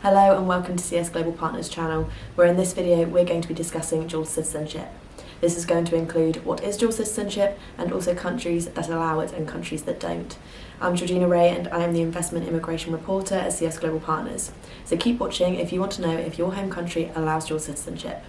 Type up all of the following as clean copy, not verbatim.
Hello and welcome to CS Global Partners channel, where in this video we're going to be discussing dual citizenship. This is going to include what is dual citizenship and also countries that allow it and countries that don't. I'm Georgina Wray and I am the Investment Immigration Reporter at CS Global Partners. So keep watching if you want to know if your home country allows dual citizenship.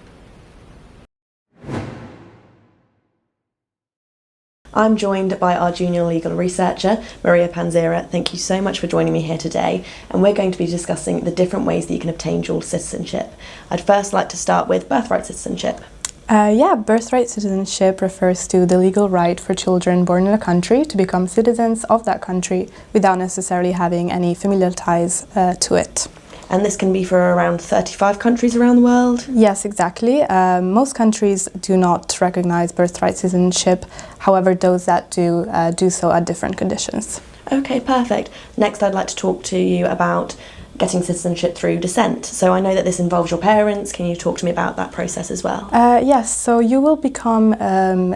I'm joined by our junior legal researcher, Maria Panzera. Thank you so much for joining me here today, and we're going to be discussing the different ways that you can obtain dual citizenship. I'd first like to start with birthright citizenship. Birthright citizenship refers to the legal right for children born in a country to become citizens of that country without necessarily having any familial ties to it. And this can be for around 35 countries around the world? Yes, exactly. Most countries do not recognize birthright citizenship. However, those that do so at different conditions. Okay, perfect. Next, I'd like to talk to you about getting citizenship through descent. So I know that this involves your parents. Can you talk to me about that process as well? Yes, so you will become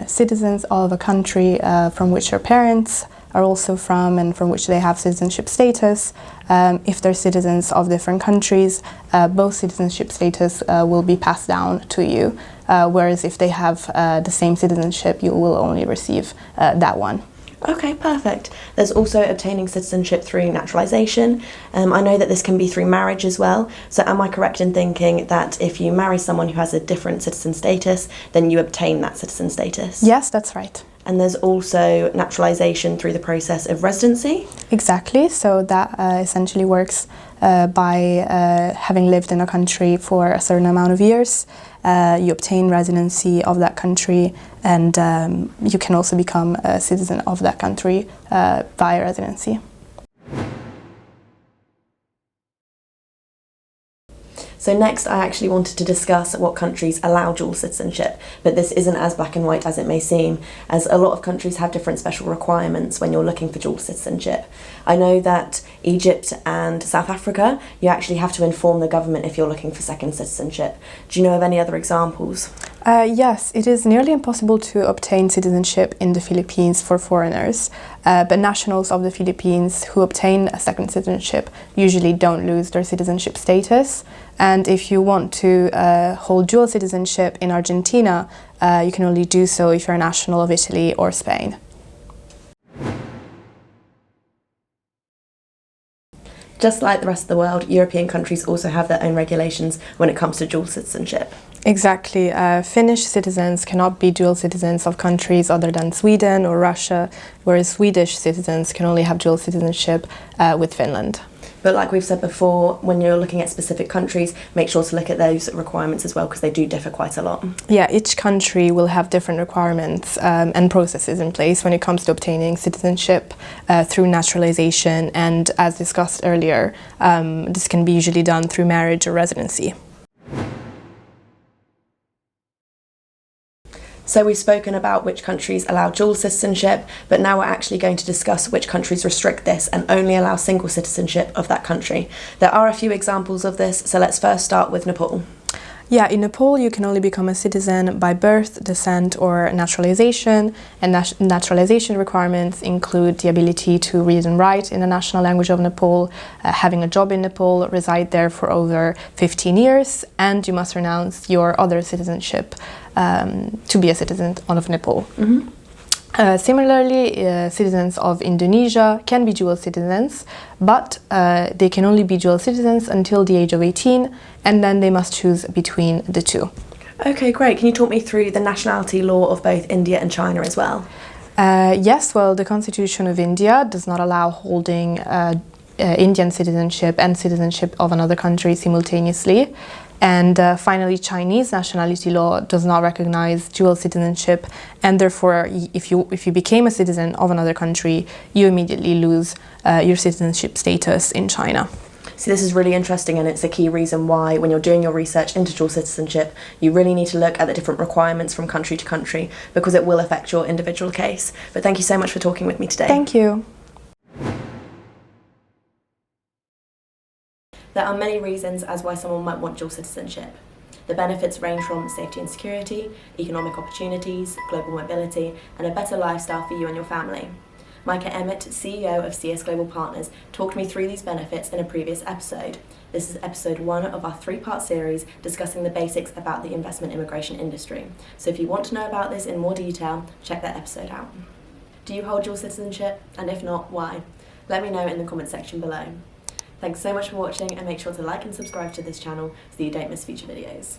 citizens of a country from which your parents are also from and from which they have citizenship status. If they're citizens of different countries, both citizenship status will be passed down to you, whereas if they have the same citizenship, you will only receive that one. Okay, perfect. There's also obtaining citizenship through naturalisation. I know that this can be through marriage as well. So am I correct in thinking that if you marry someone who has a different citizen status, then you obtain that citizen status? Yes, that's right. And there's also naturalisation through the process of residency? Exactly, so that essentially works by having lived in a country for a certain amount of years. You obtain residency of that country, and you can also become a citizen of that country via residency. So next, I actually wanted to discuss what countries allow dual citizenship, but this isn't as black and white as it may seem, as a lot of countries have different special requirements when you're looking for dual citizenship. I know that Egypt and South Africa, you actually have to inform the government if you're looking for second citizenship. Do you know of any other examples? Yes, it is nearly impossible to obtain citizenship in the Philippines for foreigners, but nationals of the Philippines who obtain a second citizenship usually don't lose their citizenship status. And if you want to hold dual citizenship in Argentina, you can only do so if you're a national of Italy or Spain. Just like the rest of the world, European countries also have their own regulations when it comes to dual citizenship. Exactly. Finnish citizens cannot be dual citizens of countries other than Sweden or Russia, whereas Swedish citizens can only have dual citizenship with Finland. But like we've said before, when you're looking at specific countries, make sure to look at those requirements as well, because they do differ quite a lot. Yeah, each country will have different requirements and processes in place when it comes to obtaining citizenship through naturalization, and as discussed earlier, this can be usually done through marriage or residency. So we've spoken about which countries allow dual citizenship, but now we're actually going to discuss which countries restrict this and only allow single citizenship of that country. There are a few examples of this, so let's first start with Nepal. Yeah, in Nepal you can only become a citizen by birth, descent or naturalization, and naturalization requirements include the ability to read and write in the national language of Nepal, having a job in Nepal, reside there for over 15 years, and you must renounce your other citizenship to be a citizen of Nepal. Mm-hmm. Similarly, citizens of Indonesia can be dual citizens, but they can only be dual citizens until the age of 18, and then they must choose between the two. Okay, great. Can you talk me through the nationality law of both India and China as well? Yes, well, the Constitution of India does not allow holding Indian citizenship and citizenship of another country simultaneously. And finally, Chinese nationality law does not recognize dual citizenship, and therefore, if you became a citizen of another country, you immediately lose your citizenship status in China. See, this is really interesting, and it's a key reason why, when you're doing your research into dual citizenship, you really need to look at the different requirements from country to country, because it will affect your individual case. But thank you so much for talking with me today. Thank you. There are many reasons as why someone might want dual citizenship. The benefits range from safety and security, economic opportunities, global mobility, and a better lifestyle for you and your family. Micah Emmett, CEO of CS Global Partners, talked me through these benefits in a previous episode. This is episode 1 of our 3-part series discussing the basics about the investment immigration industry. So if you want to know about this in more detail, check that episode out. Do you hold dual citizenship? And if not, why? Let me know in the comment section below. Thanks so much for watching, and make sure to like and subscribe to this channel so that you don't miss future videos.